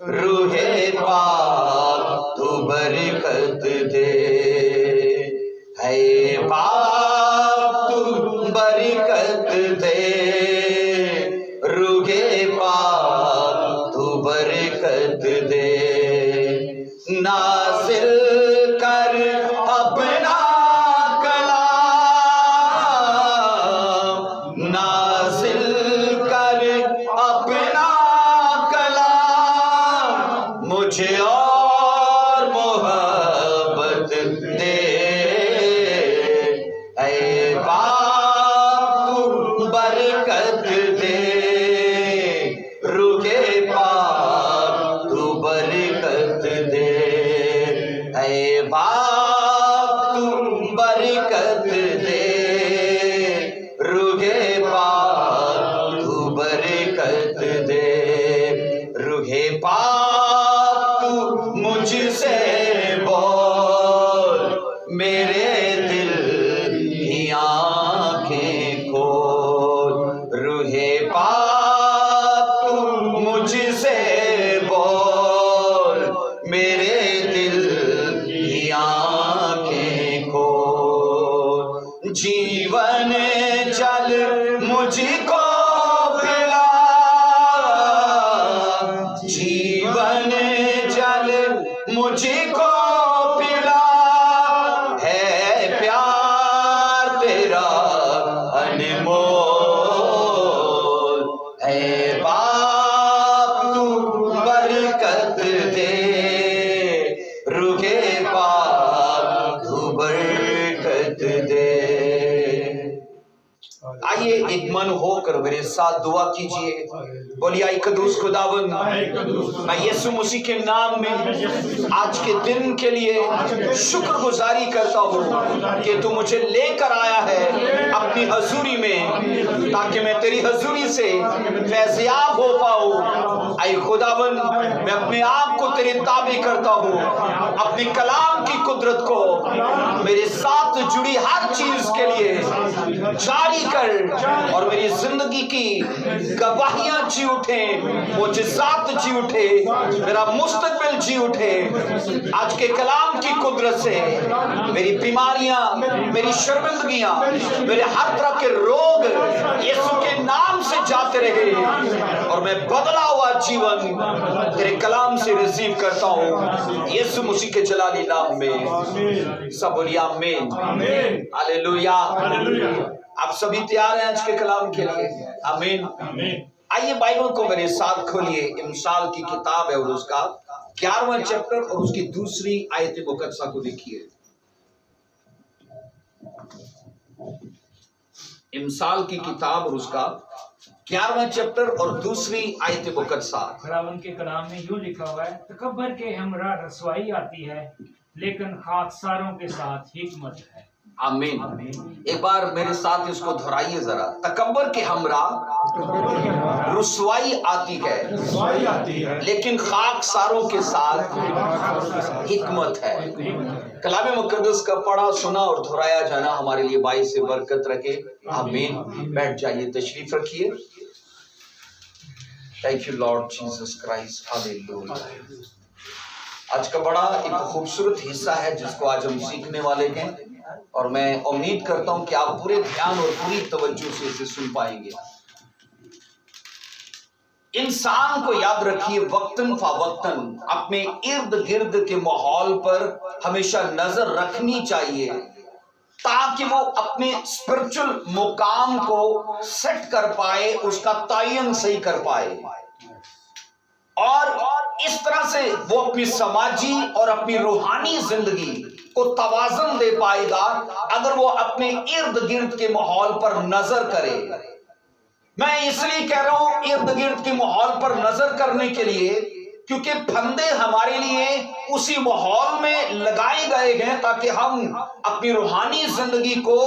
روح پاک تو برکت دے، ہے پاک تو برکت دے، روح پاک تو برکت دے، نازل کر اپنا کلام، نازل کر اپنا کلام، مجھے اور محبت دے، اے باپ تو برکت دے، روح پاک تو برکت دے، اے باپ تو برکت دے، روح پاک تو برکت دے، روح پاک تو مجھ سے بول، میرے دل کی آنکھیں کھول، روح پاک تو مجھ سے بول، میرے دل کی آنکھیں کھول، جیون جل مجھ کو پلا، جیون جل مجھ کو پلا، ہے پیار تیرا انمول، اے باپ تو برکت دے، روح پاک تو برکت دے۔ آئیے ایک من ہو کر میرے ساتھ دعا کیجئے، بولیے اے قدوس خداوند، میں یسوع مسیح کے نام میں آج کے دن کے لیے شکر گزاری کرتا ہوں کہ تو مجھے لے کر آیا ہے اپنی حضوری میں، تاکہ میں تیری حضوری سے فیضیاب ہو پاؤں۔ اے خداوند، میں اپنے آپ کو تیرے تابع کرتا ہوں، اپنے کلام کی قدرت کو میرے ساتھ جڑی ہر چیز کے لیے جاری کر، اور میری زندگی کی گواہیاں جی اٹھیں، معجزات جی اٹھے، میرا مستقبل جی اٹھے۔ آج کے کلام کی قدرت سے میری بیماریاں، میری شرمندگیاں، میرے ہر طرح کے روگ یسوع کے نام سے جاتے رہے، اور میں بدلا ہوا جیون تیرے کلام سے ریسیو کرتا ہوں، یسوع مسیح کے جلالی نام میں۔ سب بولیے آمین، ہاللیلویا۔ آپ سبھی تیار ہیں آج کے کلام کے لیے؟ آمین۔ آئیے بائبل کو میرے ساتھ کھولیے، امثال کی کتاب ہے اور اس کا 11واں چیپٹر اور اس کی دوسری آیت مقدسہ کو دیکھیے۔ امثال کی کتاب اور اس کا 11واں چیپٹر اور دوسری آیت مقدسہ۔ خداوند کے کلام میں یوں لکھا ہوا ہے، تکبر کے ہمراہ رسوائی آتی ہے، لیکن خاکساروں کے ساتھ حکمت ہے۔ آمین۔ ایک بار میرے ساتھ اس کو دہرائیے ذرا، تکبر کے ہمراہ رسوائی آتی ہے، لیکن خاکساروں کے ساتھ حکمت ہے۔ کلام مقدس کا پڑھا، سنا اور دہرایا جانا ہمارے لیے باعث برکت رکھے۔ آمین۔ بیٹھ جائیے، تشریف رکھیے۔ Thank you lord Jesus Christ, hallelujah. آج کا بڑا ایک خوبصورت حصہ ہے جس کو آج ہم سیکھنے والے ہیں، اور میں امید کرتا ہوں کہ آپ پورے دھیان اور پوری توجہ سے اسے سن پائیں گے۔ انسان کو یاد رکھیے، وقتاً فوقتاً اپنے ارد گرد کے ماحول پر ہمیشہ نظر رکھنی چاہیے، تاکہ وہ اپنے اسپرچل مقام کو سیٹ کر پائے، اس کا تعین صحیح کر پائے، اور اس طرح سے وہ اپنی سماجی اور اپنی روحانی زندگی کو توازن دے پائے گا اگر وہ اپنے ارد گرد کے ماحول پر نظر کرے۔ میں اس لیے کہہ رہا ہوں ارد گرد کے ماحول پر نظر کرنے کے لیے، کیونکہ پھندے ہمارے لیے اسی ماحول میں لگائے گئے ہیں تاکہ ہم اپنی روحانی زندگی کو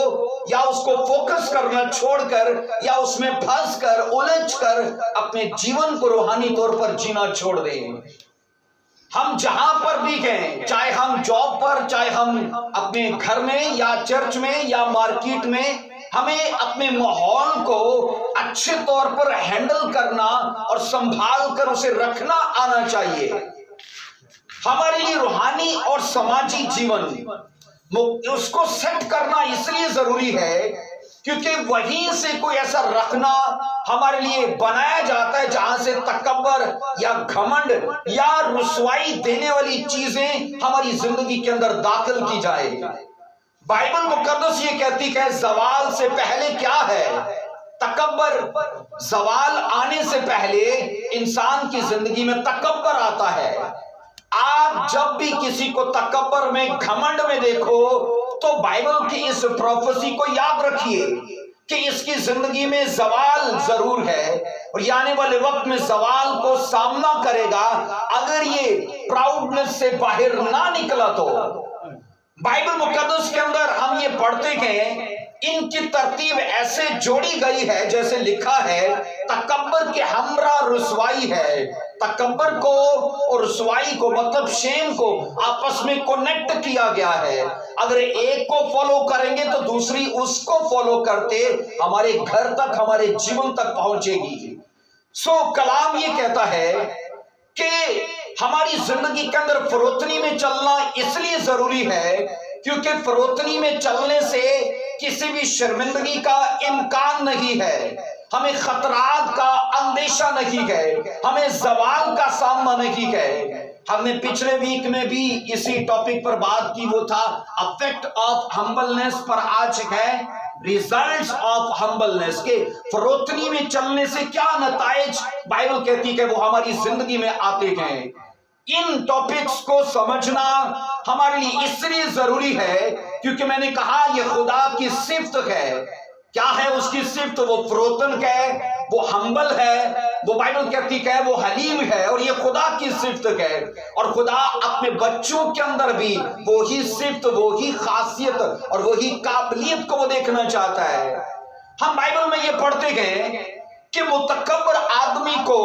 یا اس کو فوکس کرنا چھوڑ کر یا اس میں پھنس کر الجھ کر اپنے جیون کو روحانی طور پر جینا چھوڑ دیں۔ ہم جہاں پر بھی گئے، چاہے ہم جاب پر، چاہے ہم اپنے گھر میں یا چرچ میں یا مارکیٹ میں، ہمیں اپنے ماحول کو اچھے طور پر ہینڈل کرنا اور سنبھال کر اسے رکھنا آنا چاہیے۔ ہمارے لیے روحانی اور سماجی جیون اس کو سیٹ کرنا اس لیے ضروری ہے کیونکہ وہیں سے کوئی ایسا رکھنا ہمارے لیے بنایا جاتا ہے جہاں سے تکبر یا گھمنڈ یا رسوائی دینے والی چیزیں ہماری زندگی کے اندر داخل کی جائے۔ بائبل مقدس یہ کہتی ہے زوال سے پہلے کیا ہے؟ تکبر۔ زوال آنے سے پہلے انسان کی زندگی میں تکبر آتا ہے۔ آپ جب بھی کسی کو تکبر میں گھمنڈ میں دیکھو تو بائبل کی اس پروفیسی کو یاد رکھیے کہ اس کی زندگی میں زوال ضرور ہے اور یہ آنے والے وقت میں زوال کو سامنا کرے گا اگر یہ پراؤڈنس سے باہر نہ نکلا تو۔ بائبل مقدس کے اندر ہم یہ پڑھتے ہیں ان کی ترتیب ایسے جوڑی گئی ہے جیسے لکھا ہے تکبر کے ہمراہ رسوائی ہے۔ تکبر کو اور رسوائی کو مطلب شیم کو آپس میں کنیکٹ کیا گیا ہے۔ اگر ایک کو فالو کریں گے تو دوسری اس کو فالو کرتے ہمارے گھر تک ہمارے جیون تک پہنچے گی۔ کلام یہ کہتا ہے کہ ہماری زندگی کے اندر فروتنی میں چلنا اس لیے ضروری ہے کیونکہ فروتنی میں چلنے سے کسی بھی شرمندگی کا امکان نہیں ہے، ہمیں خطرات کا اندیشہ نہیں ہے، ہمیں زوال کا سامنا نہیں ہے۔ ہم نے پچھلے ویک میں بھی اسی ٹاپک پر بات کی، وہ تھا افیکٹ آف ہمبلنس، پر آج ہے ریزلٹس آف ہمبلنس، کہ فروتنی میں چلنے سے کیا نتائج بائبل کہتی ہے وہ ہماری زندگی میں آتے ہیں۔ ان ٹاپکس کو سمجھنا ہمارے لیے اس لیے ضروری ہے کیونکہ میں نے کہا یہ خدا کی صفت ہے۔ کیا ہے اس کی صفت؟ وہ فروتن ہے، وہ ہمبل ہے، وہ بائبل کہتی ہے وہ حلیم ہے، اور یہ خدا کی صفت ہے۔ اور خدا اپنے بچوں کے اندر بھی وہی صفت، وہی خاصیت اور وہی قابلیت کو وہ دیکھنا چاہتا ہے۔ ہم بائبل میں یہ پڑھتے گئے کہ متکبر آدمی کو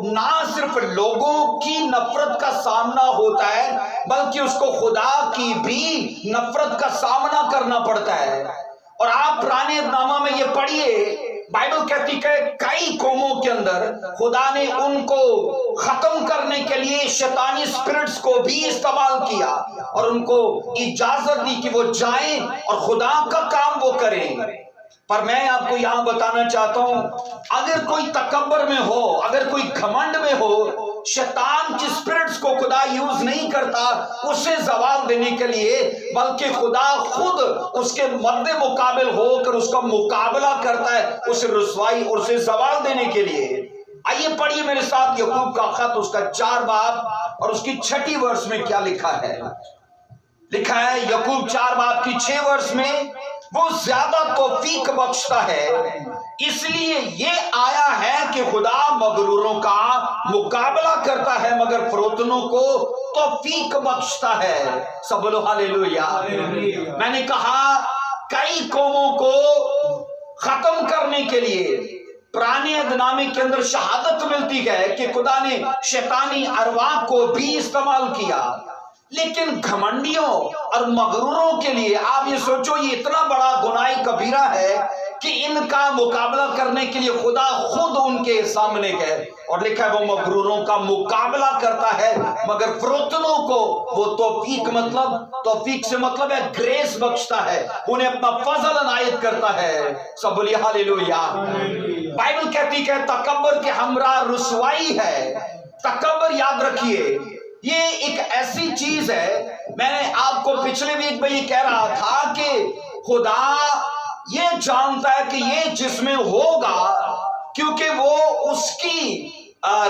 نہ صرف لوگوں کی نفرت کا سامنا ہوتا ہے بلکہ اس کو خدا کی بھی نفرت کا سامنا کرنا پڑتا ہے۔ اور آپ پرانے نامہ میں یہ پڑھیے، بائبل کہتی ہے کئی قوموں کے اندر خدا نے ان کو ختم کرنے کے لیے شیطانی اسپرٹس کو بھی استعمال کیا اور ان کو اجازت دی کہ وہ جائیں اور خدا کا کام وہ کریں۔ پر میں آپ کو یہاں بتانا چاہتا ہوں اگر کوئی تکبر میں ہو، اگر کوئی گھمنڈ میں ہو، شیطان کی اسپرٹس کو خدا یوز نہیں کرتا اسے زوال دینے کے لیے، بلکہ خدا خود اس کے مد مقابل ہو کر اس کا مقابلہ کرتا ہے اسے رسوائی اور اسے زوال دینے کے لیے۔ آئیے پڑھیے میرے ساتھ یعقوب کا خط، اس کا 4 باب اور اس کی 6 ورس میں کیا لکھا ہے۔ لکھا ہے یعقوب 4 باب کی 6 ورس میں، وہ زیادہ توفیق بخشتا ہے، اس لیے یہ آیا ہے کہ خدا مغروروں کا مقابلہ کرتا ہے مگر فروتنوں کو توفیق بخشتا ہے۔ سب بولو ہاللیلویا۔ میں نے کہا کئی قوموں کو ختم کرنے کے لیے پرانے عہد کے اندر شہادت ملتی ہے کہ خدا نے شیطانی ارواح کو بھی استعمال کیا، لیکن گھمنڈیوں اور مغروروں کے لیے آپ یہ سوچو یہ اتنا بڑا گناہ کبیرہ ہے کہ ان کا مقابلہ کرنے کے لیے خدا خود ان کے سامنے گئے اور لکھا ہے وہ مغروروں کا مقابلہ کرتا ہے مگر فروتنوں کو وہ توفیق سے مطلب ہے گریس بخشتا ہے، انہیں اپنا فضل عنایت کرتا ہے۔ سب بولیے ہاللیلویا۔ بائبل کہتی ہے تکبر کے ہمراہ رسوائی ہے۔ تکبر یاد رکھیے یہ ایک ایسی چیز ہے، میں نے آپ کو پچھلے ویک میں یہ کہہ رہا تھا کہ خدا یہ جانتا ہے کہ یہ جس میں ہوگا کیونکہ وہ اس کی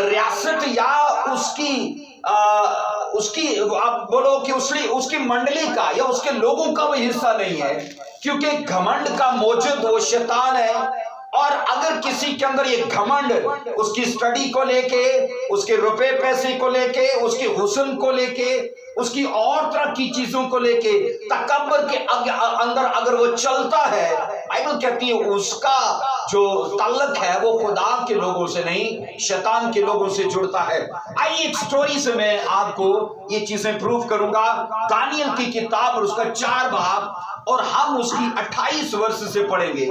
ریاست یا اس کی آپ بولو کہ اس کی منڈلی کا یا اس کے لوگوں کا وہ حصہ نہیں ہے، کیونکہ گھمنڈ کا موجد وہ شیطان ہے۔ اور اگر کسی کے اندر یہ گھمنڈ اس کی سٹڈی کو لے کے، اس کے روپے پیسے کو لے کے، اس کے حسن کو لے کے، اس کی اور طرح کی چیزوں کو لے کے تکبر کے اندر اگر وہ چلتا ہے، بائبل کہتی ہے اس کا جو تعلق ہے وہ خدا کے لوگوں سے نہیں شیطان کے لوگوں سے جڑتا ہے. آئیے ایک سٹوری سے میں آپ کو یہ چیزیں پروف کروں گا. دانیل کی کتاب اور اس کا 4 باب اور ہم اس کی 28 ورس سے پڑھیں گے.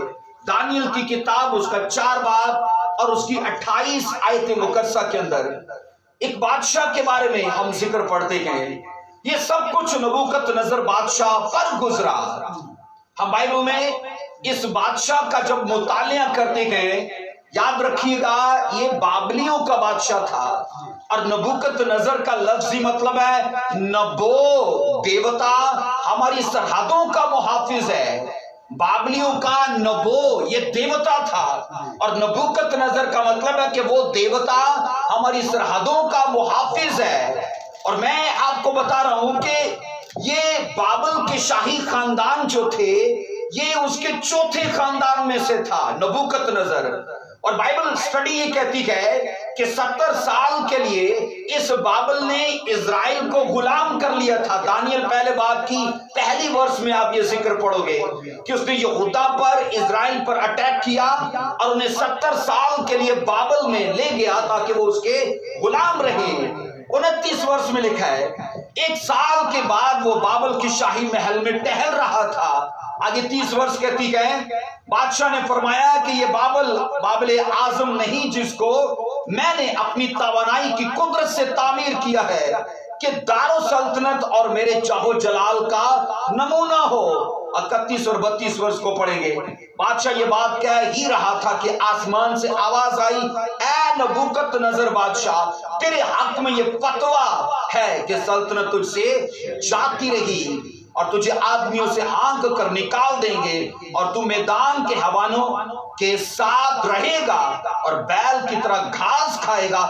دانیل کی کتاب اس کا 4 باب اور اس کی 28 آیت مقدسہ کے اندر ایک بادشاہ کے بارے میں ہم ذکر پڑھتے گئے. یہ سب کچھ نبوکت نظر بادشاہ پر گزرا. ہم بائبل میں اس بادشاہ کا جب مطالعہ کرتے گئے یاد رکھیے گا یہ بابلیوں کا بادشاہ تھا اور نبوکت نظر کا لفظی مطلب ہے نبو دیوتا ہماری سرحدوں کا محافظ ہے. بابلیوں کا نبو یہ دیوتا تھا اور نبوکت نظر کا مطلب ہے کہ وہ دیوتا ہماری سرحدوں کا محافظ ہے. اور میں آپ کو بتا رہا ہوں کہ یہ بابل کے شاہی خاندان جو تھے یہ اس کے 4تھے خاندان میں سے تھا نبوکت نظر. اور بائبل سٹڈی یہ کہتی ہے کہ 70 سال کے لیے اس بابل نے اسرائیل کو غلام کر لیا تھا. دانیل پہلے باب کی پہلی ورس میں آپ یہ ذکر پڑھو گے کہ اس نے یہودا پر اسرائیل پر اٹیک کیا اور انہیں 70 سال کے لیے بابل میں لے گیا تاکہ وہ اس کے غلام رہے. 29 ورس میں لکھا ہے 1 سال کے بعد وہ بابل کی شاہی محل میں ٹہل رہا تھا. آگے 30 ورس کہتی ہے بادشاہ نے فرمایا کہ یہ بابل اعظم نہیں جس کو میں نے اپنی توانائی کی قدرت سے تعمیر کیا ہے کہ دار و سلطنت اور میرے چاہو جلال کا نمونہ ہو. 31 اور 32 ورس کو پڑھیں گے. بادشاہ یہ بات کہہ ہی رہا تھا کہ آسمان سے آواز آئی اے نبوکت نظر بادشاہ تیرے حق میں یہ فتویٰ ہے کہ سلطنت تجھ سے جاتی رہی اور تجھے آدمیوں سے ہانک کر نکال دیں گے اور تو میدان کے حیوانوں کے ساتھ رہے گا اور بیل کی طرح گھاس کھائے گا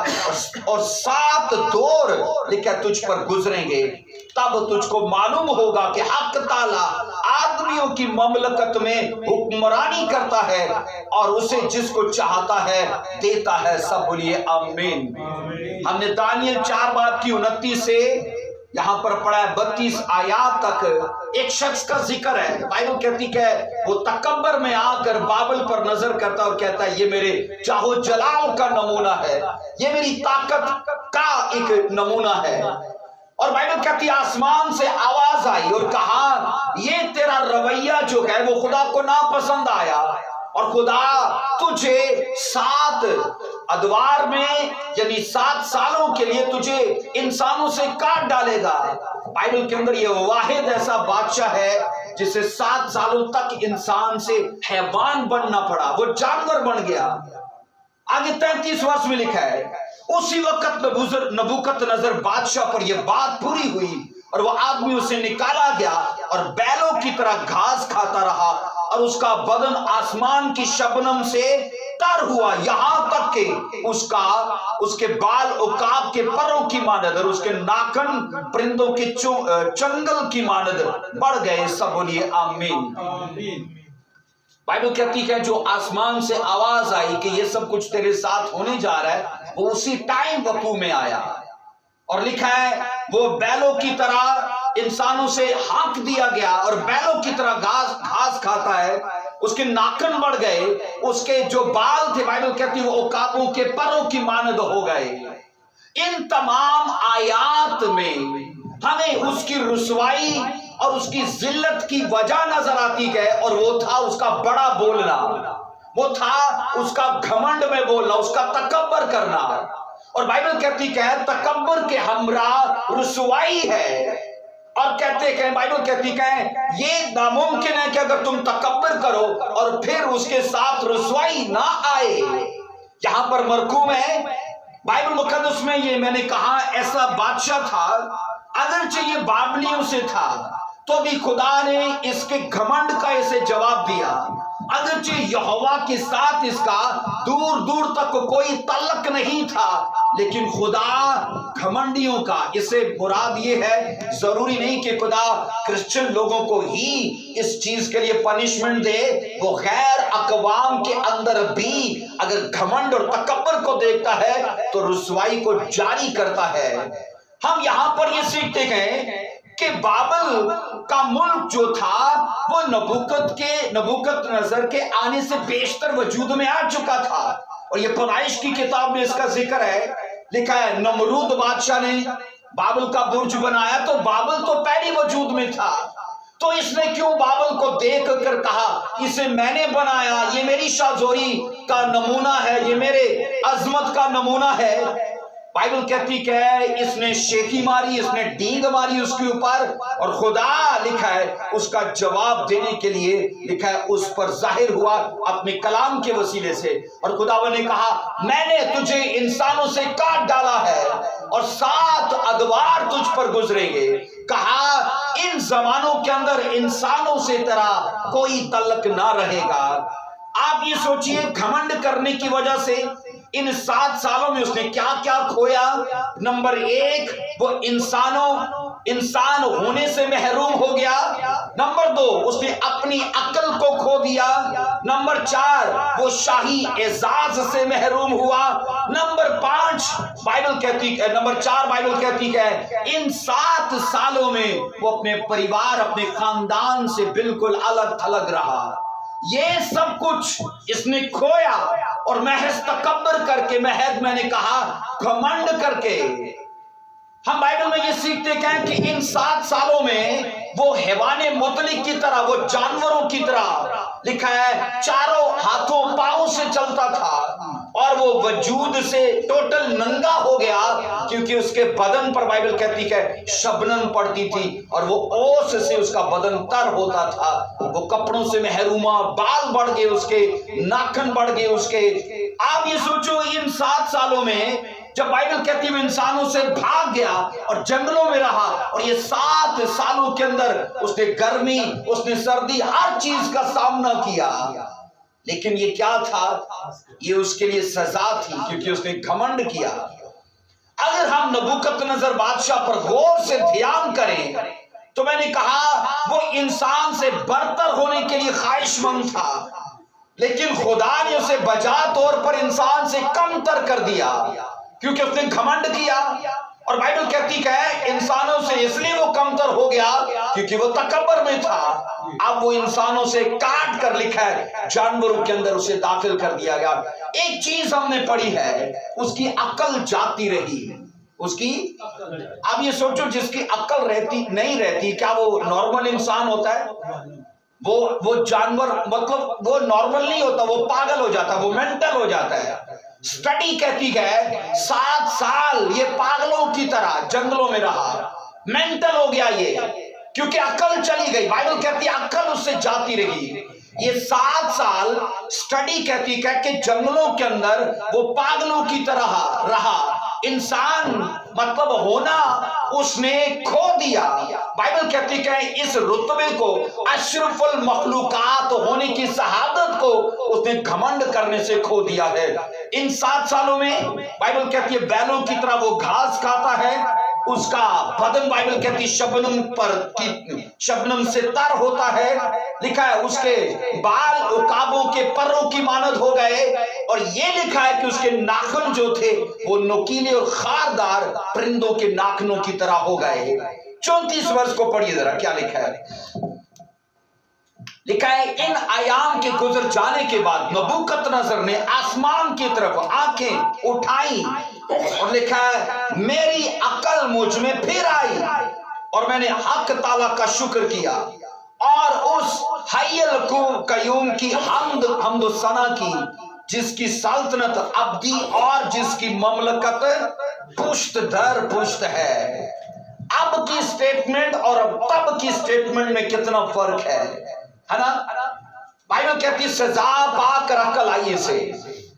اور 7 دور لکھا تجھ پر گزریں گے. تب تجھ کو معلوم ہوگا کہ حق تعالیٰ آدمیوں کی مملکت میں حکمرانی کرتا ہے اور اسے جس کو چاہتا ہے دیتا ہے. سب بولیے آمین. ہم نے دانیل 4 باب کی 29 سے یہاں پر پڑھا ہے 32 آیات تک ایک شخص کا ذکر ہے. بائبل کہتی کہ وہ تکبر میں آ کر بابل پر نظر کرتا اور کہتا ہے یہ میرے چاہو جلال کا نمونہ ہے یہ میری طاقت کا ایک نمونہ ہے. اور بائبل کہتی آسمان سے آواز آئی اور کہا یہ تیرا رویہ جو ہے وہ خدا کو ناپسند آیا اور خدا تجھے 7 ادوار میں یعنی 7 سالوں کے لیے تجھے انسانوں سے کاٹ ڈالے گا. بائبل کے اندر یہ واحد ایسا بادشاہ ہے جسے 7 سالوں تک انسان سے حیوان بننا پڑا وہ جانور بن گیا. آگے 33 ورس میں لکھا ہے اسی وقت نبوکت نظر بادشاہ پر یہ بات پوری ہوئی اور وہ آدمی اسے نکالا گیا اور بیلوں کی طرح گھاس کھاتا رہا اور اس کا بدن آسمان کی شبنم سے تر ہوا یہاں تک کہ اس کے بال عقاب کے پروں کی مانند اور اس کے ناخن پرندوں کے چنگل کی مانند بڑھ گئے. سب بولیے آمین. بائبل کہتی ہے جو آسمان سے آواز آئی کہ یہ سب کچھ تیرے ساتھ ہونے جا رہا ہے وہ اسی ٹائم وقوع میں آیا اور لکھا ہے وہ بیلوں کی طرح انسانوں سے ہانک دیا گیا اور بیلوں کی طرح گھاس کھاتا ہے. اس کے ناخن بڑھ گئے اس کے جو بال تھے بائبل کہتی وہ عقابوں کے پروں کی مانند ہو گئے. ان تمام آیات میں ہمیں اس کی رسوائی اور اس کی ذلت کی وجہ نظر آتی ہے اور وہ تھا اس کا بڑا بولنا وہ تھا اس کا گھمنڈ میں بولنا اس کا تکبر کرنا. اور بائبل کہتی کہ تکبر کے ہمراہ رسوائی ہے اور کہتے کہ بائبل کہتی کہ یہ ناممکن ہے کہ اگر تم تکبر کرو اور پھر اس کے ساتھ رسوائی نہ آئے. یہاں پر مرقوم ہے بائبل مقدس میں یہ میں نے کہا ایسا بادشاہ تھا اگرچہ یہ بابلیوں سے تھا تو بھی خدا نے اس کے گھمنڈ کا اسے جواب دیا. اگرچہ یہوہ کے ساتھ اس کا دور دور تک کوئی تعلق نہیں تھا لیکن خدا گھمنڈیوں کا اسے مراد یہ ہے ضروری نہیں کہ خدا کرسچن لوگوں کو ہی اس چیز کے لیے پنشمنٹ دے وہ غیر اقوام کے اندر بھی اگر گھمنڈ اور تکبر کو دیکھتا ہے تو رسوائی کو جاری کرتا ہے. ہم یہاں پر یہ سیکھتے ہیں کہ بابل کا ملک جو تھا وہ نبوکت نظر کے آنے سے بیشتر وجود میں آ چکا تھا. اور یہ پیدائش کی کتاب میں اس کا ذکر ہے. لکھا ہے نمرود بادشاہ نے بابل کا برج بنایا تو بابل تو پہلی وجود میں تھا. تو اس نے کیوں بابل کو دیکھ کر کہا اسے میں نے بنایا, یہ میری شاہزوری کا نمونہ ہے, یہ میرے عظمت کا نمونہ ہے. بائبل کہتی کہ اس نے شیخی ماری, اس نے ڈینگ ماری اس کے اوپر, اور خدا لکھا ہے اس کا جواب دینے کے لیے لکھا ہے اس پر ظاہر ہوا اپنے کلام کے وسیلے سے. اور خداوند نے کہا میں نے تجھے انسانوں سے کاٹ ڈالا ہے اور 7 ادوار تجھ پر گزریں گے. کہا ان زمانوں کے اندر انسانوں سے طرح کوئی تعلق نہ رہے گا. آپ یہ سوچئے گھمنڈ کرنے کی وجہ سے ان 7 سالوں میں اس نے کیا کیا کھویا. نمبر 1 وہ انسان ہونے سے محروم ہو گیا. نمبر 2 اس نے اپنی عقل کو کھو دیا. نمبر 4 وہ شاہی اعزاز سے محروم ہوا. نمبر 4 بائبل کہتی ہے ان 7 سالوں میں وہ اپنے پریوار اپنے خاندان سے بالکل الگ تھلگ رہا. یہ سب کچھ اس نے کھویا اور محض تکبر کر کے, میں نے کہا گھمنڈ کر کے. ہم بائبل میں یہ سیکھتے ہیں کہ ان 7 سالوں میں وہ حیوان مطلق کی طرح, وہ جانوروں کی طرح لکھا ہے چاروں ہاتھوں پاؤں سے چلتا تھا, اور وہ وجود سے ٹوٹل ننگا ہو گیا کیونکہ اس کے بدن پر بائبل کہتی ہے شبنم پڑتی تھی اور وہ اوس سے اس کا بدن تر ہوتا تھا. وہ کپڑوں سے محروما, بال بڑھ گئے اس کے, ناخن بڑھ گئے اس کے. آپ یہ سوچو ان 7 سالوں میں جب بائبل کہتی ہے انسانوں سے بھاگ گیا اور جنگلوں میں رہا, اور یہ 7 سالوں کے اندر اس نے گرمی, اس نے سردی, ہر چیز کا سامنا کیا. لیکن یہ کیا تھا؟ یہ اس کے لیے سزا تھی کیونکہ اس نے گھمنڈ کیا. اگر ہم نبوکت نظر بادشاہ پر غور سے دھیان کریں تو میں نے کہا وہ انسان سے برتر ہونے کے لیے خواہش مند تھا, لیکن خدا نے اسے بجا طور پر انسان سے کم تر کر دیا کیونکہ اس نے گھمنڈ کیا. اور بائبل کہتی ہے انسانوں سے اس لیے وہ کمتر ہو گیا کیونکہ وہ تکبر میں تھا. اب وہ انسانوں سے کاٹ کر لکھا ہے جانوروں کے اندر اسے داخل کر دیا گیا. ایک چیز ہم نے پڑھی ہے اس کی عقل جاتی رہی. اس کی, اب یہ سوچو جس کی عقل نہیں رہتی کیا وہ نارمل انسان ہوتا ہے؟ وہ جانور مطلب وہ نارمل نہیں ہوتا, وہ پاگل ہو جاتا, وہ مینٹل ہو جاتا ہے. سٹڈی کہتی ہے 7 سال یہ پاگلوں کی طرح جنگلوں میں رہا, مینٹل ہو گیا یہ کیونکہ عقل چلی گئی. بائبل کہتی ہے عقل اس سے جاتی رہی. یہ 7 سال سٹڈی کہتی ہے کہ جنگلوں کے اندر وہ پاگلوں کی طرح رہا. انسان مطلب ہونا اس نے کھو دیا. بائبل کہتی ہے اس رتبے کو, اشرف المخلوقات ہونے کی شہادت کو اس نے گھمنڈ کرنے سے کھو دیا ہے. ان 7 سالوں میں بائبل کہتی ہے بیلوں کی طرح وہ گھاس کھاتا ہے, اس کا بدن بائبل کہتی شبنم سے تر ہوتا ہے. لکھا ہے اس کے بال عقابوں کے پروں کی مانند ہو گئے, اور یہ لکھا ہے کہ اس کے ناخن جو تھے وہ نوکیلے اور خاردار پرندوں کے ناخنوں کی طرح ہو گئے. 34 ورس کو پڑھیے ذرا کیا لکھا ہے. لکھا ہے ان ایام کے گزر جانے کے بعد نبوکت نظر نے آسمان کی طرف آنکھیں اٹھائیں اور لکھا ہے میری عقل مجھ میں پھر آئی اور میں نے حق تعالیٰ کا شکر کیا اور اس حی القیوم کی حمد و ثنا کی جس کی سلطنت ابدی اور جس کی مملکت پشت در پشت ہے. اب کی سٹیٹمنٹ اور تب کی سٹیٹمنٹ میں کتنا فرق ہے نا. بائبل کہتی سزا پا کر عقل آئیے سے,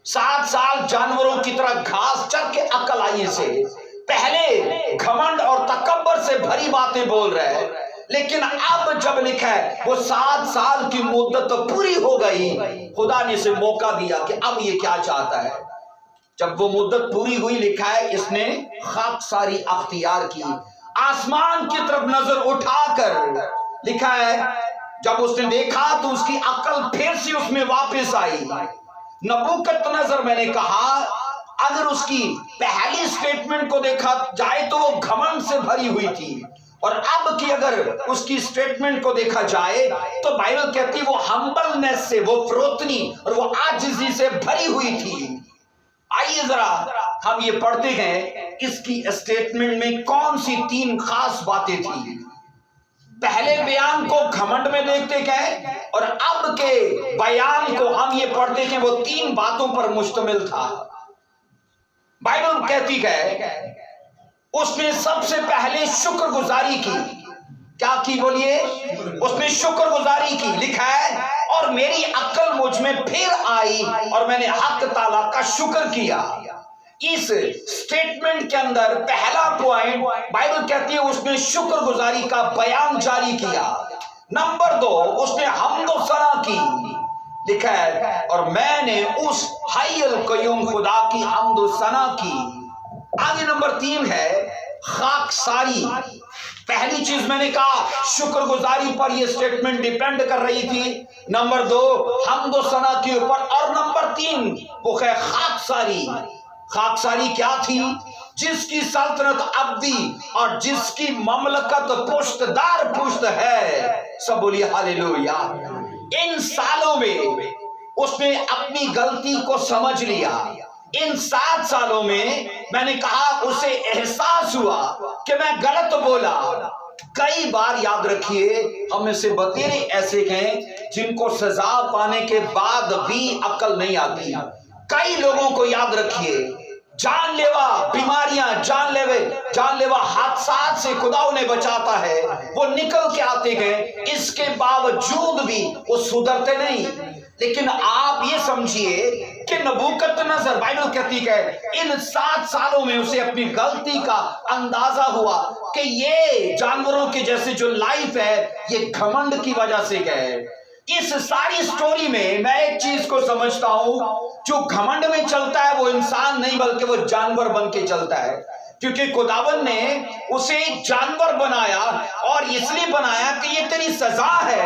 7 سال جانوروں کی طرح گھاس چر کے عقل آئیے سے. پہلے گھمنڈ اور تکبر سے بھری باتیں بول رہے ہیں, لیکن اب جب لکھا ہے وہ 7 سال کی مدت پوری ہو گئی, خدا نے اسے موقع دیا کہ اب یہ کیا چاہتا ہے. جب وہ مدت پوری ہوئی لکھا ہے اس نے خاکساری اختیار کی, آسمان کی طرف نظر اٹھا کر لکھا ہے جب اس نے دیکھا تو اس کی عقل پھر سے اس میں واپس آئی. نبوکت نظر میں نے کہا اگر اس کی پہلی سٹیٹمنٹ کو دیکھا جائے تو وہ گھمنڈ سے بھری ہوئی تھی اور اب کی اگر اس کی سٹیٹمنٹ کو دیکھا جائے تو بائبل کہتی وہ ہمبلنس سے، وہ فروتنی اور وہ عاجزی سے بھری ہوئی تھی۔ آئیے ذرا ہم یہ پڑھتے ہیں اس کی اسٹیٹمنٹ میں کون سی 3 خاص باتیں تھیں۔ پہلے بیان کو گھمنڈ میں دیکھتے گئے اور اب کے بیان کو ہم یہ پڑھتے کہ وہ 3 باتوں پر مشتمل تھا۔ بائبل کہتی ہے اس نے سب سے پہلے شکر گزاری کی۔ کیا کی بولیے؟ اس نے شکر گزاری کی۔ لکھا ہے اور میری عقل مجھ میں پھر آئی اور میں نے حق تعالیٰ کا شکر کیا۔ اس سٹیٹمنٹ کے اندر پہلا پوائنٹ بائبل کہتی ہے اس نے شکر گزاری کا بیان جاری کیا۔ نمبر 2 اس نے حمد و ثنا کی۔ لکھا ہے اور میں نے اس حی القیوم خدا کی حمد و ثنا کی۔ آگے نمبر 3 ہے خاکساری۔ پہلی چیز میں نے کہا شکر گزاری پر یہ سٹیٹمنٹ ڈیپینڈ کر رہی تھی۔ نمبر 2 حمد و ثنا کے اوپر، اور نمبر 3 وہ ہے خاکساری۔ خاکساری کیا تھی؟ جس کی سلطنت ابدی اور جس کی مملکت پشت دار پشت ہے، سب بولیے ہاللیلویا۔ ان سالوں میں اس نے اپنی غلطی کو سمجھ لیا۔ ان 7 سالوں میں نے کہا اسے احساس ہوا کہ میں غلط بولا۔ کئی بار یاد رکھیے ہم میں سے بتیرے ایسے ہیں جن کو سزا پانے کے بعد بھی عقل نہیں آتی۔ کئی لوگوں کو یاد رکھیے جان لیوا بیماریاں، جان لیوا حادثات سے خدا انہیں بچاتا ہے، وہ نکل کے آتے ہیں، اس کے باوجود بھی وہ سدھرتے نہیں۔ لیکن آپ یہ سمجھیے کہ نبوکت نظر بائبل کہتی ہے ان 7 سالوں میں اسے اپنی غلطی کا اندازہ ہوا کہ یہ جانوروں کے جیسے جو لائف ہے یہ گھمنڈ کی وجہ سے ہے۔ اس ساری سٹوری میں ایک چیز کو سمجھتا ہوں، جو گھمنڈ میں چلتا ہے وہ انسان نہیں بلکہ وہ جانور بن کے چلتا ہے، کیونکہ خداوند نے اسے ایک جانور بنایا اور اس لیے بنایا کہ یہ تیری سزا ہے۔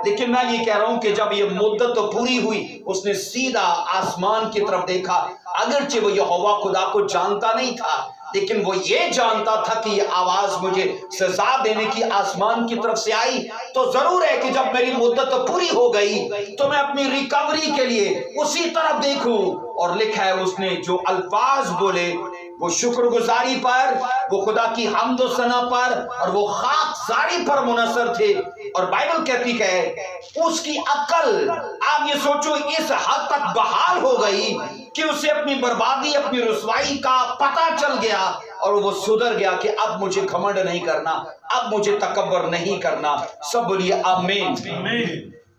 لیکن میں یہ کہہ رہا ہوں کہ جب یہ مدت پوری ہوئی اس نے سیدھا آسمان کی طرف دیکھا۔ اگرچہ وہ یہوہ خدا کو جانتا نہیں تھا لیکن وہ یہ جانتا تھا کہ یہ آواز مجھے سزا دینے کی آسمان کی طرف سے آئی، تو ضرور ہے کہ جب میری مدت پوری ہو گئی تو میں اپنی ریکوری کے لیے اسی طرف دیکھوں۔ اور لکھا ہے اس نے جو الفاظ بولے وہ شکر گزاری پر، وہ خدا کی حمد و ثنا پر اور وہ خاکساری پر منحصر تھے۔ اور بائبل کہتی ہے اس کی عقل، آپ یہ سوچو، اس حد تک بحال ہو گئی کہ اسے اپنی بربادی، اپنی رسوائی کا پتہ چل گیا اور وہ سدھر گیا کہ اب مجھے گھمنڈ نہیں کرنا، اب مجھے تکبر نہیں کرنا۔ سب بولیے آمین۔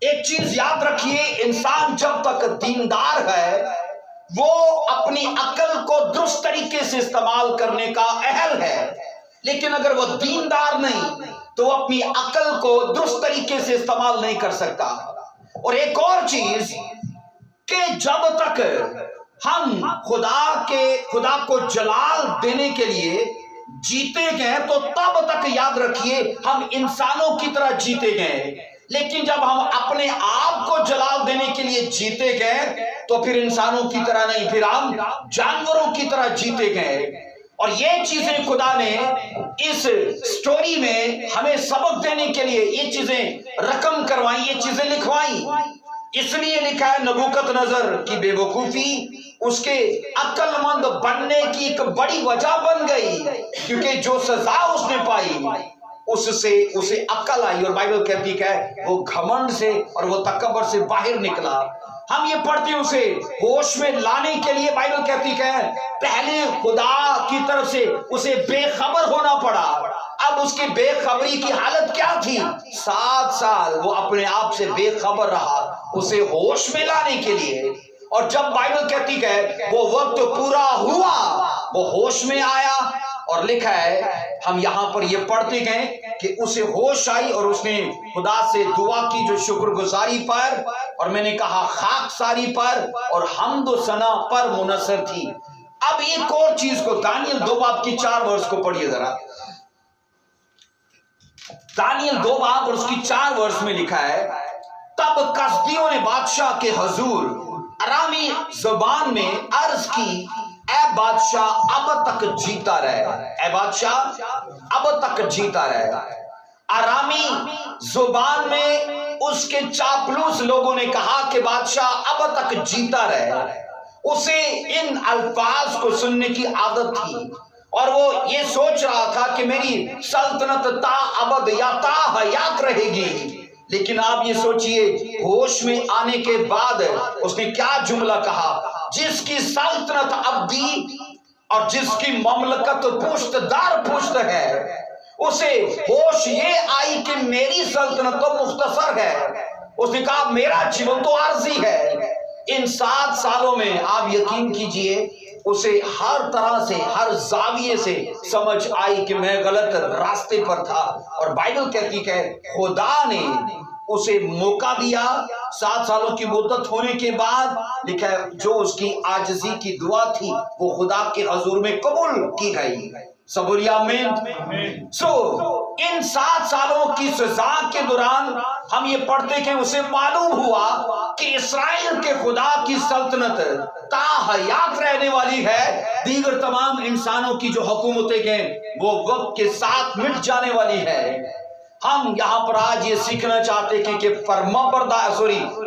ایک چیز یاد رکھیے، انسان جب تک دیندار ہے وہ اپنی عقل کو درست طریقے سے استعمال کرنے کا اہل ہے، لیکن اگر وہ دیندار نہیں تو وہ اپنی عقل کو درست طریقے سے استعمال نہیں کر سکتا۔ اور ایک اور چیز کہ جب تک ہم خدا کو جلال دینے کے لیے جیتے گئے تو تب تک یاد رکھیے ہم انسانوں کی طرح جیتے گئے، لیکن جب ہم اپنے آپ کو جلال دینے کے لیے جیتے گئے تو پھر انسانوں کی طرح نہیں، پھر ہم جانوروں کی طرح جیتے گئے۔ اور یہ چیزیں خدا نے اس سٹوری میں ہمیں سبق دینے کے لیے یہ چیزیں رقم کروائیں، یہ چیزیں لکھوائیں۔ اس لیے لکھا ہے نبوکت نظر کی بے وقوفی اس کے عقل مند بننے کی ایک بڑی وجہ بن گئی، کیونکہ جو سزا اس نے پائی اس سے اسے عقل آئی، اور بائبل کہتی ہے وہ گھمنڈ سے اور وہ تکبر سے باہر نکلا۔ ہم یہ پڑھتے ہیں اسے ہوش میں لانے کے لیے بائبل کہتی ہے پہلے خدا کی طرف سے اسے بے خبر ہونا پڑا۔ اب اس کی بے خبری کی حالت کیا تھی؟ 7 سال وہ اپنے آپ سے بے خبر رہا اسے ہوش میں لانے کے لیے، اور جب بائبل کہتی ہے وہ وقت پورا ہوا وہ ہوش میں آیا۔ اور لکھا ہے ہم یہاں پر یہ پڑھتے گئے کہ اسے ہوش آئی اور اس نے خدا سے دعا کی جو شکر گزاری پر، اور میں نے کہا خاکساری پر اور حمد و ثنا پر منحصر تھی۔ اب ایک اور چیز کو دانیل 2 باب کی 4 ورس کو پڑھیے ذرا۔ دانیل 2 باب اور اس کی 4 ورس میں لکھا ہے تب کسدیوں نے بادشاہ کے حضور ارامی زبان میں عرض کی اے بادشاہ اب تک جیتا رہے، اے بادشاہ اب تک جیتا رہے۔ آرامی زبان میں اس کے چاپلوس لوگوں نے کہا کہ بادشاہ اب تک جیتا رہے۔ اسے ان الفاظ کو سننے کی عادت تھی اور وہ یہ سوچ رہا تھا کہ میری سلطنت تا ابد یا تا حیات رہے گی۔ لیکن آپ یہ سوچئے، ہوش میں آنے کے بعد اس نے کیا جملہ کہا، جس کی سلطنت ابدی اور جس کی مملکت پشت دار پشت ہے، اسے ہوش یہ آئی کہ میری سلطنت تو مختصر ہے۔ اس نے کہا میرا جیون تو عارضی ہے۔ ان 7 سالوں میں آپ یقین کیجئے اسے ہر طرح سے، ہر زاویے سے سمجھ آئی کہ میں غلط راستے پر تھا، اور بائبل کہتی ہے خدا نے اسے موقع دیا۔ 7 سالوں کی مدت ہونے کے بعد لکھا ہے جو اس کی عاجزی کی دعا تھی وہ خدا کے حضور میں قبول کی گئی۔ سب بولیے آمین۔ ان 7 سالوں کی سزا کے دوران ہم یہ پڑھتے کہ اسے معلوم ہوا کہ اسرائیل کے خدا کی سلطنت تا حیات رہنے والی ہے۔ دیگر تمام انسانوں کی جو حکومتیں ہیں وہ وقت کے ساتھ مٹ جانے والی ہے۔ ہم یہاں پر آج یہ سیکھنا چاہتے ہیں کہ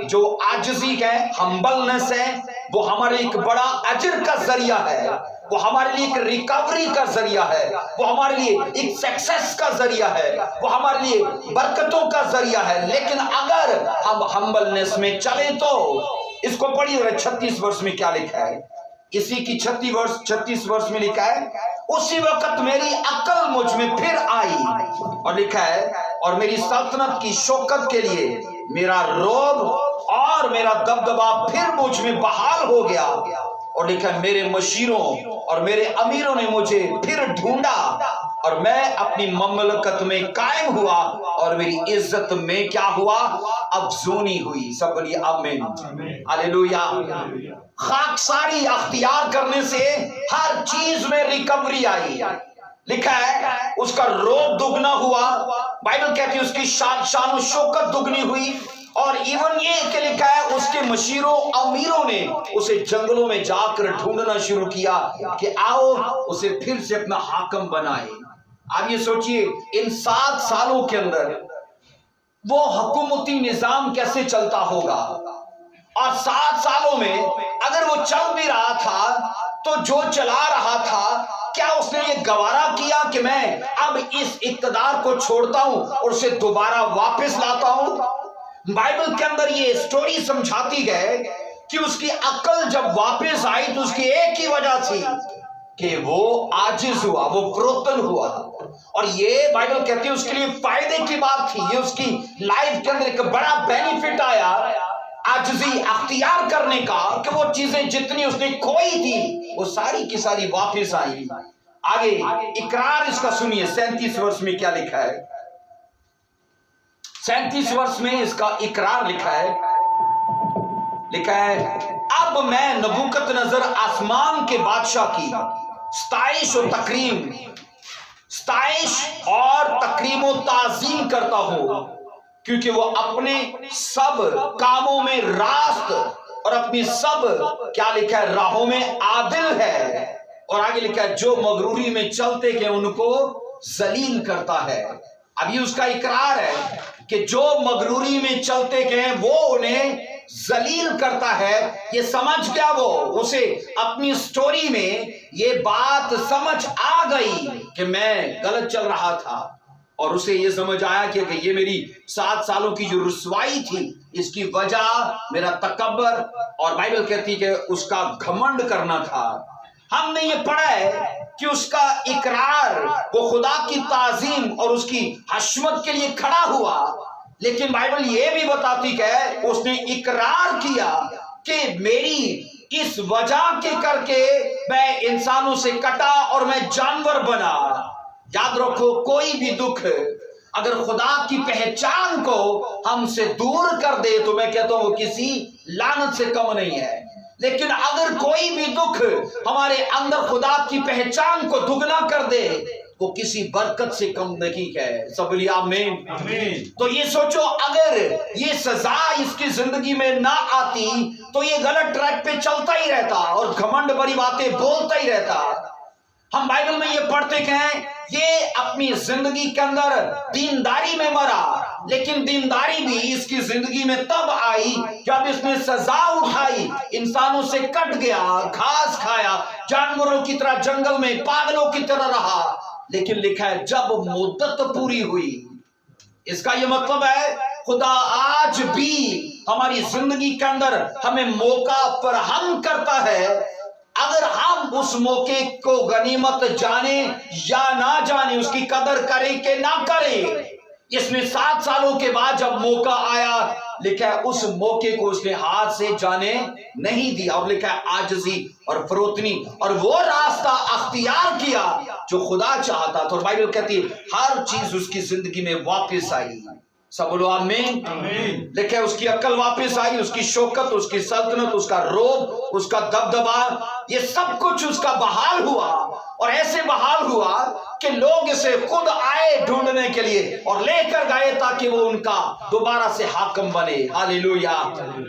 جو عاجزی ہے، ہمبلنس ہے، وہ ہمارے ایک بڑا اجر کا ذریعہ ہے، وہ ہمارے لیے ایک ریکوری کا ذریعہ ہے، وہ ہمارے لیے ایک سکسیس کا ذریعہ ہے، وہ ہمارے لیے برکتوں کا ذریعہ ہے۔ لیکن اگر ہم ہمبلنس میں چلیں تو اس کو پڑھیے 36 ورس میں کیا لکھا ہے، اسی کی 36 ورس میں لکھا ہے اسی وقت میری عقل مجھ میں پھر آئی، اور لکھا ہے اور میری سلطنت کی شوکت کے لیے میرا روب اور میرا دبدبا پھر مجھ میں بحال ہو گیا، اور لکھا ہے میرے مشیروں اور میرے امیروں نے مجھے پھر ڈھونڈا اور میں اپنی مملکت میں قائم ہوا اور میری عزت میں کیا ہوا، افزونی ہوئی۔ سب بولیے آمین، ہاللیلویا۔ خاکساری اختیار کرنے سے ہر چیز میں ریکوری آئی۔ لکھا ہے اس کا روب دگنا ہوا، بائبل کہتی ہے اس کی شان و شوکت دگنی ہوئی، اور ایون یہ کہ لکھا ہے اس کے مشیروں امیروں نے اسے جنگلوں میں جا کر ڈھونڈنا شروع کیا کہ آؤ اسے پھر سے اپنا حاکم بنائے۔ آپ یہ سوچئے ان 7 سالوں کے اندر وہ حکومتی نظام کیسے چلتا ہوگا، اور 7 سالوں میں اگر وہ چل بھی رہا تھا تو جو چلا رہا تھا کیا اس نے یہ گوارا کیا کہ میں اب اس اقتدار کو چھوڑتا ہوں اور اسے دوبارہ واپس لاتا ہوں؟ بائبل کے اندر یہ سٹوری سمجھاتی ہے کہ اس کی عقل جب واپس آئی تو اس کی ایک ہی وجہ تھی کہ وہ عاجز ہوا، وہ بروتن ہوا، اور یہ بائبل کہتی ہے اس کے لیے فائدے کی بات تھی۔ یہ اس کی لائف کے اندر ایک بڑا بینیفٹ آیا عاجزی اختیار کرنے کا، کہ وہ چیزیں جتنی اس نے کھوئی تھی وہ ساری کی ساری واپس آئی۔ آگے اقرار اس کا سنیے 37 ورس میں کیا لکھا ہے، 37 ورس میں اس کا اقرار لکھا ہے اب میں نبوکت نظر آسمان کے بادشاہ کی ستائش اور تکریم و تعظیم کرتا ہوں، کیونکہ وہ اپنے سب کاموں میں راست اور اپنی سب کیا لکھا ہے راہوں میں عادل ہے، اور آگے لکھا ہے جو مغروری میں چلتے کہ ان کو ذلیل کرتا ہے۔ اب یہ اس کا اقرار ہے کہ جو مغروری میں چلتے کہ وہ انہیں ذلیل کرتا ہے۔ یہ سمجھ گیا، وہ اسے اپنی سٹوری میں یہ بات سمجھ آ گئی کہ میں غلط چل رہا تھا، اور اسے یہ سمجھ آیا کہ یہ میری 7 سالوں کی جو رسوائی تھی اس کی وجہ میرا تکبر اور بائبل کہتی کہ اس کا گھمنڈ کرنا تھا۔ ہم نے یہ پڑھا ہے کہ اس کا اقرار وہ خدا کی تعظیم اور اس کی حشمت کے لیے کھڑا ہوا، لیکن بائبل یہ بھی بتاتی کہ اس نے اقرار کیا کہ میری اس وجہ کے کر کے میں انسانوں سے کٹا اور میں جانور بنا۔ یاد رکھو کوئی بھی دکھ اگر خدا کی پہچان کو ہم سے دور کر دے تو میں کہتا ہوں وہ کسی لعنت سے کم نہیں ہے، لیکن اگر کوئی بھی دکھ ہمارے اندر خدا کی پہچان کو دگنا کر دے وہ کسی برکت سے کم نہیں ہے. سب بولیے آمین. آمین. تو یہ سوچو اگر یہ سزا اس کی زندگی میں نہ آتی تو یہ غلط ٹریک پہ چلتا ہی رہتا اور گھمنڈ بری باتیں بولتا ہی رہتا. ہم بائبل میں یہ پڑھتے کہ یہ اپنی زندگی کے اندر دینداری میں مرا، لیکن دینداری بھی اس کی زندگی میں تب آئی جب اس نے سزا اٹھائی، انسانوں سے کٹ گیا، گھاس کھایا، جانوروں کی طرح جنگل میں پاگلوں کی طرح رہا. لیکن لکھا ہے جب مدت پوری ہوئی. اس کا یہ مطلب ہے خدا آج بھی ہماری زندگی کے اندر ہمیں موقع فراہم کرتا ہے. اگر ہم اس موقع کو غنیمت جانیں یا نہ جانیں، اس کی قدر کریں کہ نہ کریں. اس نے 7 سالوں کے بعد جب موقع آیا، لکھا ہے اس موقع کو اس نے ہاتھ سے جانے نہیں دیا، اور لکھا ہے عاجزی اور فروتنی اور وہ راستہ اختیار کیا جو خدا چاہتا تھا. اور بائبل کہتی ہے ہر چیز اس کی زندگی میں واپس آئی. سب بولو آمین. آمین. لکھا ہے اس کی عقل واپس آئی، اس کی شوکت، اس کی سلطنت، اس کا روب، اس کا دبدبا، یہ سب کچھ اس کا بحال ہوا. اور ایسے بحال ہوا کہ لوگ اسے خود آئے ڈھونڈنے کے لیے اور لے کر گئے تاکہ وہ ان کا دوبارہ سے حاکم بنے. ہاللیلویا.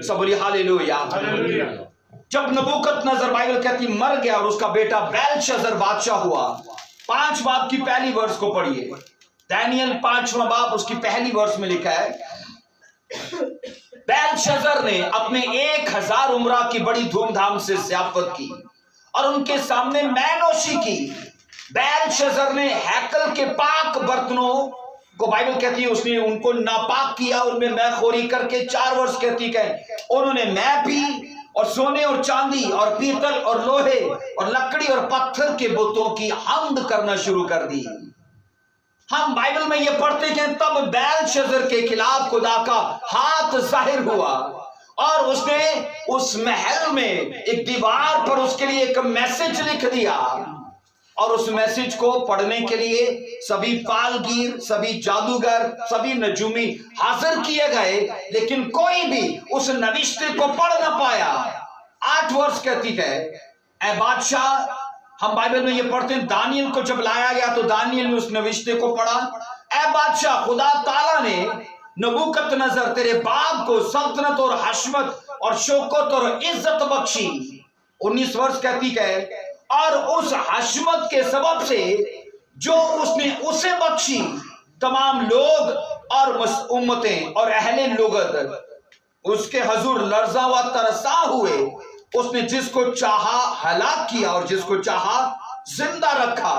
سب بولیے ہاللیلویا. ہاللیلویا. جب نبوکت نظر بائبل کہتی مر گیا اور اس کا بیٹا بیلشزر بادشاہ ہوا. 5 باب کی پہلی ورس کو پڑھیے. دانیل 5واں باب اس کی پہلی ورس میں لکھا ہے بیلشزر نے اپنے 1000 عمرہ کی بڑی دھوم دھام سے ضیافت کی اور ان کے سامنے مے نوشی کی. بیلشزر نے ہیکل کے پاک برتنوں کو بائبل کہتی ہے اس نے ان کو ناپاک کیا، ان میں مے خوری کر کے 4 ورس کہتی کہ انہوں نے مے پی اور سونے اور چاندی اور پیتل اور لوہے اور لکڑی اور پتھر کے بتوں کی حمد کرنا شروع کر دی. ہم بائبل میں یہ پڑھتے کہ تب بیلشزر کے خلاف خدا کا ہاتھ ظاہر ہوا اور اس نے اس محل میں ایک دیوار پر اس کے لیے ایک میسج لکھ دیا. اور اس میسج کو پڑھنے کے لیے سبھی فالگیر، سبھی جادوگر، سبھی نجومی حاضر کیے گئے، لیکن کوئی بھی اس نوشتے کو پڑھ نہ پایا. 8 ورس کہتی ہے اے بادشاہ، ہم بائبل میں یہ پڑھتے ہیں دانیل کو جب لایا گیا تو دانیل نے اس نوشتے کو پڑھا. اے بادشاہ، خدا تعالیٰ نے نبوکت نظر تیرے باپ کو سلطنت اور حشمت اور شوکت اور عزت بخشی. 19 ورس کہتی ہے اور اس حشمت کے سبب سے جو اس نے اسے بخشی تمام لوگ اور امتیں اور اہل لغت اس کے حضور لرزاں و ترساں ہوئے. اس نے جس کو چاہا ہلاک کیا اور جس کو چاہا زندہ رکھا.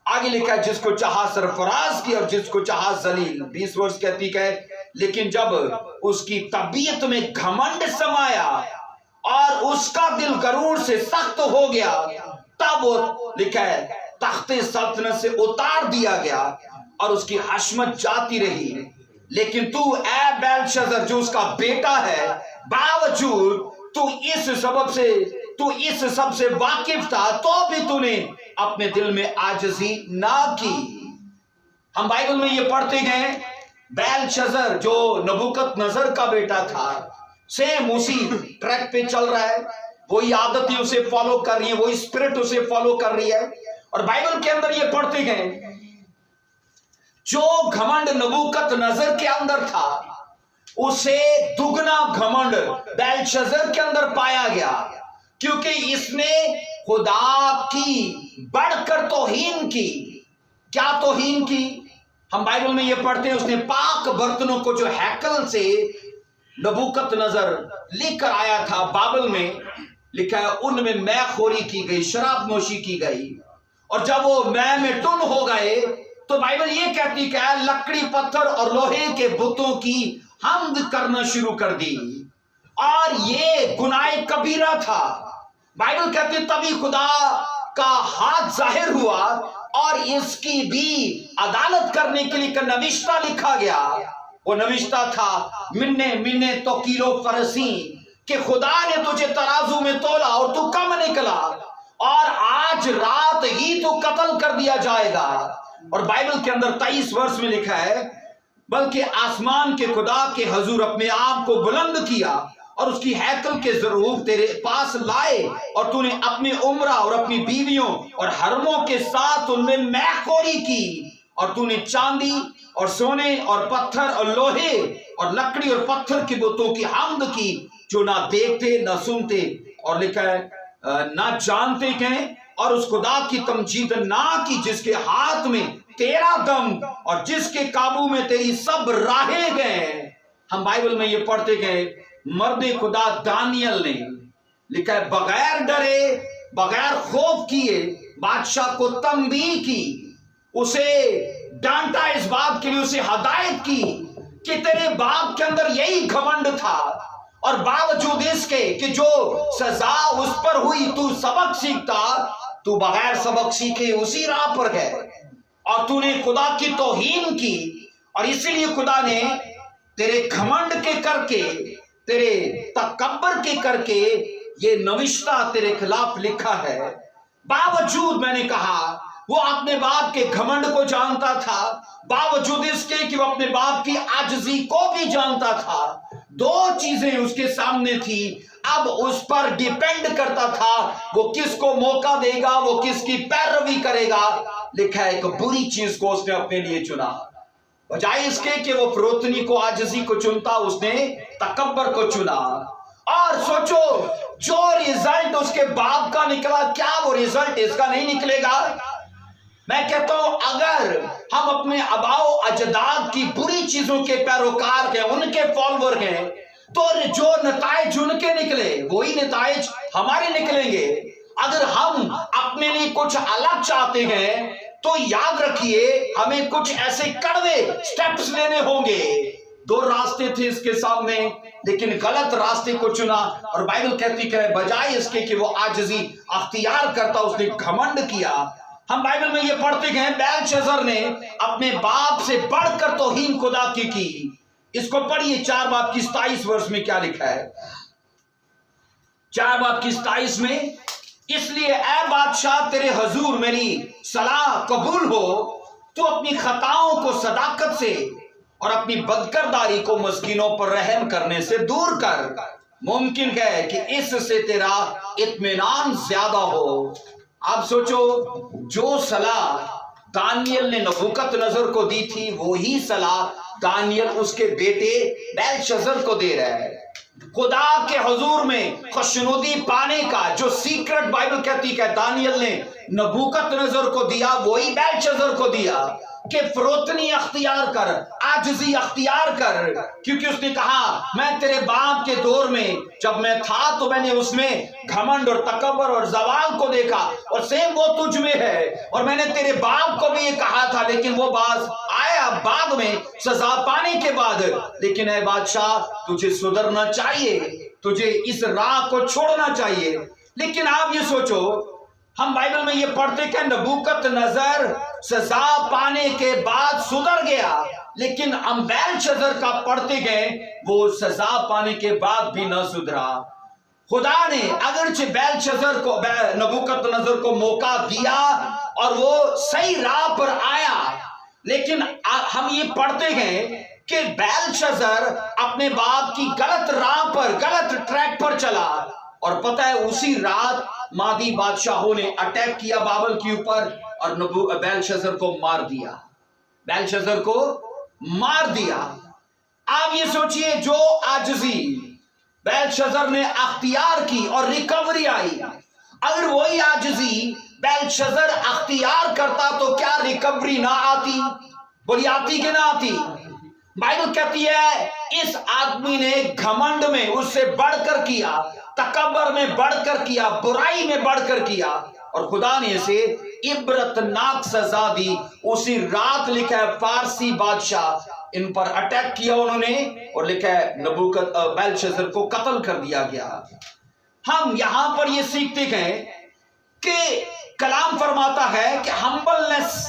آگے لکھا ہے جس کو چاہا سرفراز کیا اور جس کو چاہا ذلیل. 20 ورس کہتی ہے لیکن جب اس کی طبیعت میں گھمنڈ سمایا اور اس کا دل غرور سے سخت ہو گیا، تب وہ لکھا ہے تخت سلطنت سے اتار دیا گیا اور اس کی حشمت جاتی رہی. لیکن تو اے بیلشزر جو اس کا بیٹا ہے، باوجود تو اس سب سے واقف تھا تو بھی تو نے اپنے دل میں عاجزی نہ کی. ہم بائبل میں یہ پڑھتے گئے بیلشزر جو نبوکت نظر کا بیٹا تھا، سیم اسی ٹریک پہ چل رہا ہے، وہی عادتیں اسے فالو کر رہی ہیں، وہی اسپرٹ اسے فالو کر رہی ہے. اور بائبل کے اندر یہ پڑھتے گئے جو گھمنڈ نبوکت نظر کے اندر تھا اسے دگنا گھمنڈ بیلشزر کے اندر پایا گیا، کیونکہ اس نے خدا کی بڑھ کر توہین کی. کیا توہین کی؟ ہم بائبل میں یہ پڑھتے ہیں اس نے پاک برتنوں کو جو ہیکل سے نبوکت نظر لے کر آیا تھا، بابل میں لکھا ہے ان میں مے خوری کی گئی، شراب نوشی کی گئی. اور جب وہ مے میں ٹن ہو گئے تو بائبل یہ کہتی کہ لکڑی، پتھر اور لوہے کے بتوں کی حمد کرنا شروع کر دی. اور یہ گناہ کبیرہ تھا. بائبل کہتی تبھی خدا کا ہاتھ ظاہر ہوا اور اس کی بھی عدالت کرنے کے لیے نوشتہ لکھا گیا. وہ نوشتہ تھا منے تو کیلو فرسی، کہ خدا نے تجھے ترازو میں تولا اور تو کم نکلا اور آج رات ہی تو قتل کر دیا جائے گا. اور بائبل کے اندر 23 ورس میں لکھا ہے بلکہ آسمان کے خدا کے حضور اپنے آپ کو بلند کیا اور اس کی ہیکل کے ضرور تیرے پاس لائے، اور تو نے اپنے عمرہ اور اپنی بیویوں اور حرموں کے ساتھ ان میں میخوری کی، اور تو نے چاندی اور سونے اور پتھر اور لوہے اور لکڑی اور پتھر کی بتوں کی حمد کی، جو نہ دیکھتے نہ سنتے، اور لکھا ہے نہ جانتے ہیں، اور اس خدا کی تمجید نہ کی جس کے ہاتھ میں تیرا دم اور جس کے قابو میں تیری سب راہیں گئے۔ ہم بائبل میں یہ پڑھتے گئے، مرد خدا دانیل نے لکھا ہے بغیر ڈرے بغیر خوف کیے بادشاہ کو تنبیہ کی، اسے ڈانٹا اس بات کے لیے، اسے ہدایت کی کہ تیرے باپ کے اندر یہی گھمنڈ تھا، اور باوجود اس کے کہ جو سزا اس پر ہوئی تو سبق سیکھتا، تو بغیر سبق سیکھے اسی راہ پر گئے، اور تو نے خدا کی توہین کی، اور اسی لیے خدا نے تیرے گھمنڈ کے کر کے، تیرے تکبر کے کر کے یہ نوشتہ تیرے خلاف لکھا ہے۔ باوجود میں نے کہا وہ اپنے باپ کے گھمنڈ کو جانتا تھا، باوجود اس کے کہ وہ اپنے باپ کی عاجزی کو بھی جانتا تھا، دو چیزیں اس کے سامنے تھی، اب اس پر ڈیپینڈ کرتا تھا وہ کس کو موقع دے گا، وہ کس کی پیروی کرے گا۔ لکھا ہے ایک بری چیز کو اس نے اپنے لیے چنا، بجائے اس کے کہ وہ فروتنی کو عاجزی کو چنتا، اس نے تکبر کو چنا۔ اور سوچو جو ریزلٹ اس کے باپ کا نکلا، کیا وہ ریزلٹ اس کا نہیں نکلے گا؟ میں کہتا ہوں اگر ہم اپنے آباء و اجداد کی بری چیزوں کے پیروکار ہیں، ان کے فالوور ہیں، تو جو نتائج ان کے نکلے وہی نتائج ہمارے نکلیں گے۔ اگر ہم اپنے لیے کچھ الگ چاہتے ہیں تو یاد رکھیے ہمیں کچھ ایسے کڑوے سٹیپس لینے ہوں گے۔ دو راستے تھے اس کے سامنے، لیکن غلط راستے کو چنا، اور بائبل کہتی کہ بجائے اس کے کہ وہ عاجزی اختیار کرتا، اس نے گھمنڈ کیا۔ ہم بائبل میں یہ پڑھتے گئے بیلشزر نے اپنے باپ سے بڑھ کر توہین خدا کی۔ اس کو پڑھیے 4 باب کی 27 ورس میں کیا لکھا ہے۔ 4 باب کی 27 میں، اس لیے اے بادشاہ تیرے حضور میری صلاح قبول ہو، تو اپنی خطاؤں کو صداقت سے اور اپنی بدکرداری کو مسکینوں پر رحم کرنے سے دور کر، ممکن ہے کہ اس سے تیرا اطمینان زیادہ ہو۔ آپ سوچو جو صلاح دانیل نے نبوکت نظر کو دی تھی، وہی صلاح دانیل اس کے بیٹے بیلشزر کو دے رہا ہے۔ خدا کے حضور میں خوشنودی پانے کا جو سیکرٹ بائبل کہتی ہے دانیل نے نبوکت نظر کو دیا، وہی بیلشزر کو دیا کہ فروتنی اختیار کر، عاجزی اختیار کر، کیونکہ اس نے کہا میں تیرے باپ کے دور میں جب میں تھا تو میں نے اس میں گھمنڈ اور تکبر اور زوال کو دیکھا، اور سیم وہ تجھ میں ہے، اور میں نے تیرے باپ کو بھی یہ کہا تھا، لیکن وہ باز آیا بعد میں سزا پانے کے بعد۔ لیکن اے بادشاہ تجھے سدھرنا چاہیے، تجھے اس راہ کو چھوڑنا چاہیے۔ لیکن آپ یہ سوچو ہم بائبل میں یہ پڑھتے کہ نبوکت نظر سزا پانے کے بعد سدھر گیا، لیکن ہم بیلشزر کا پڑھتے گئے وہ سزا پانے کے بعد بھی نہ سدھرا۔ خدا نے اگرچہ بیلشزر کو نبوکت نظر کو موقع دیا اور وہ صحیح راہ پر آیا، لیکن ہم یہ پڑھتے گئے کہ بیلشزر اپنے باپ کی غلط راہ پر، غلط ٹریک پر چلا، اور پتہ ہے اسی رات مادی بادشاہوں نے اٹیک کیا بابل کے اوپر اور بیلشزر کو مار دیا، بیلشزر کو مار دیا۔ آپ یہ سوچئے جو عاجزی بیلشزر نے اختیار کی اور ریکوری آئی، اگر وہی عاجزی بیلشزر اختیار کرتا تو کیا ریکوری نہ آتی؟ بولی آتی کہ نہ آتی؟ بائبل کہتی ہے اس آدمی نے گھمنڈ میں اس سے بڑھ کر کیا، تکبر میں بڑھ کر کیا، برائی میں بڑھ کر کیا، اور خدا نے اسے عبرتناک سزا دی۔ اسی رات لکھا ہے فارسی بادشاہ ان پر اٹیک کیا انہوں نے، اور لکھا ہے بیلشزر کو قتل کر دیا گیا۔ ہم یہاں پر یہ سیکھتے گئے کہ کلام فرماتا ہے کہ ہمبلنس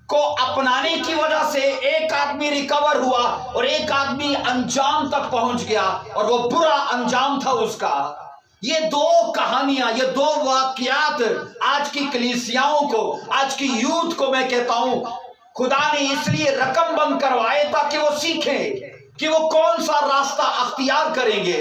کو اپنانے کی وجہ سے ایک آدمی ریکور ہوا اور ایک آدمی انجام تک پہنچ گیا، اور وہ برا انجام تھا اس کا۔ یہ دو کہانیاں، یہ دو واقعات آج کی کلیسیاؤں کو، آج کی یوتھ کو میں کہتا ہوں خدا نے اس لیے رقم بند کروائے تاکہ وہ سیکھیں کہ وہ کون سا راستہ اختیار کریں گے۔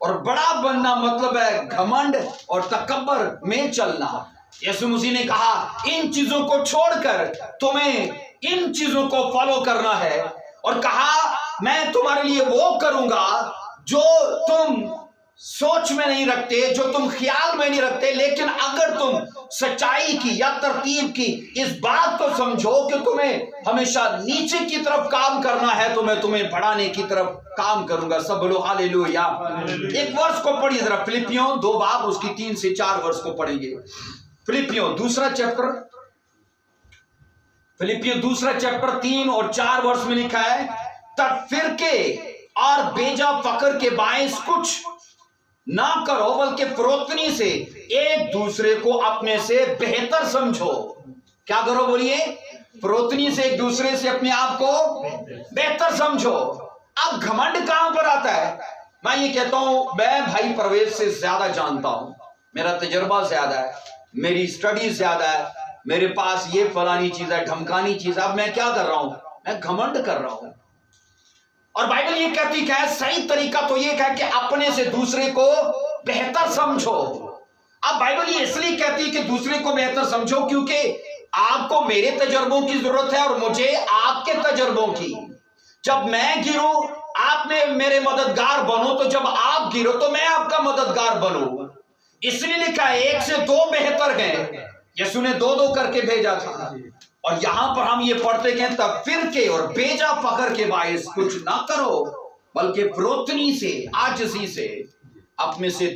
اور بڑا بننا مطلب ہے گھمنڈ اور تکبر میں چلنا۔ یسوع مسیح نے کہا ان چیزوں کو چھوڑ کر تمہیں ان چیزوں کو فالو کرنا ہے، اور کہا میں تمہارے لیے وہ کروں گا جو تم سوچ میں نہیں رکھتے، جو تم خیال میں نہیں رکھتے، لیکن اگر تم سچائی کی یا ترتیب کی اس بات کو سمجھو کہ تمہیں ہمیشہ نیچے کی طرف کام کرنا ہے تو میں تمہیں بڑھانے کی طرف کام کروں گا۔ سب بولو ہاللیلویا۔ ایک ورس کو پڑھیے ذرا، فلپیوں 2 باب اس کی 3 سے 4 ورس کو پڑھیں گے۔ فلپیوں دوسرا چیپٹر 3 اور 4 ورس میں لکھا ہے، تب فرقے اور بیجا فخر کے باعث کچھ نہ کرو، بلکہ فروتنی سے ایک دوسرے کو اپنے سے بہتر سمجھو۔ کیا کرو بولیے؟ فروتنی سے ایک دوسرے سے اپنے آپ کو بہتر سمجھو۔ اب گھمنڈ کہاں پر آتا ہے؟ میں یہ کہتا ہوں میں بھائی پرویز سے زیادہ جانتا ہوں، میرا تجربہ زیادہ ہے، میری اسٹڈی زیادہ ہے، میرے پاس یہ فلانی چیز ہے، ڈھمکانی چیز ہے، اب میں کیا کر رہا ہوں؟ میں گھمنڈ کر رہا ہوں۔ اور بائبل یہ کہتی ہے صحیح طریقہ تو یہ ہے کہ اپنے سے دوسرے کو بہتر سمجھو۔ اب بائبل یہ اس لیے کہتی ہے کہ دوسرے کو بہتر سمجھو کیونکہ آپ کو میرے تجربوں کی ضرورت ہے اور مجھے آپ کے تجربوں کی۔ جب میں گروں آپ میں میرے مددگار بنو، تو جب آپ گرو تو میں آپ کا مددگار بنوں۔ اس لیے لکھا ہے 1 سے 2 بہتر ہیں۔ یسوع نے 2 کر کے بھیجا تھا، اور یہاں پر ہم یہ پڑھتے ہیں تب فرقے اور بیجا فخر کے باعث کچھ نہ کرو، بلکہ فروتنی سے، عاجزی سے اپنے سے